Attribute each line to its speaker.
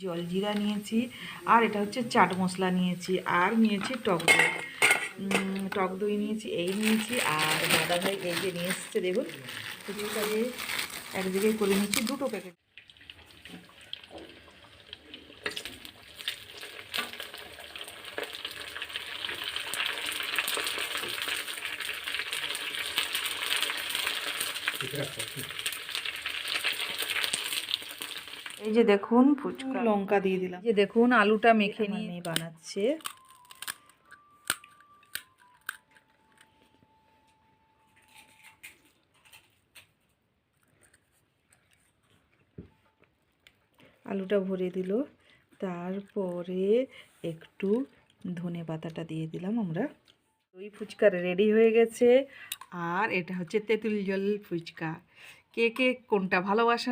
Speaker 1: জলজিরা নিয়েছি, আর এটা হচ্ছে চাট মশলা নিয়েছি, আর নিয়েছি টক দই। টক দই নিয়েছি, এই নিয়েছি। আর দাদাভাই এই যে নিয়ে এসছে, দেখুন ফুচকারে এক জায়গায় করে নিয়েছি 2টো প্যাকেট। এই যে দেখুন ফুচকা, লঙ্কা দিয়ে দিলাম। যে দেখুন আলুটা মেখে নিয়ে বানাচ্ছে। আলুটা ভরে দিল, তারপরে একটু ধনে পাতাটা দিয়ে দিলাম আমরা। দই ফুচকা রেডি হয়ে গেছে। আর এটা হচ্ছে তেঁতুল জল ফুচকা। কে কে কোনটা ভালোবাসেন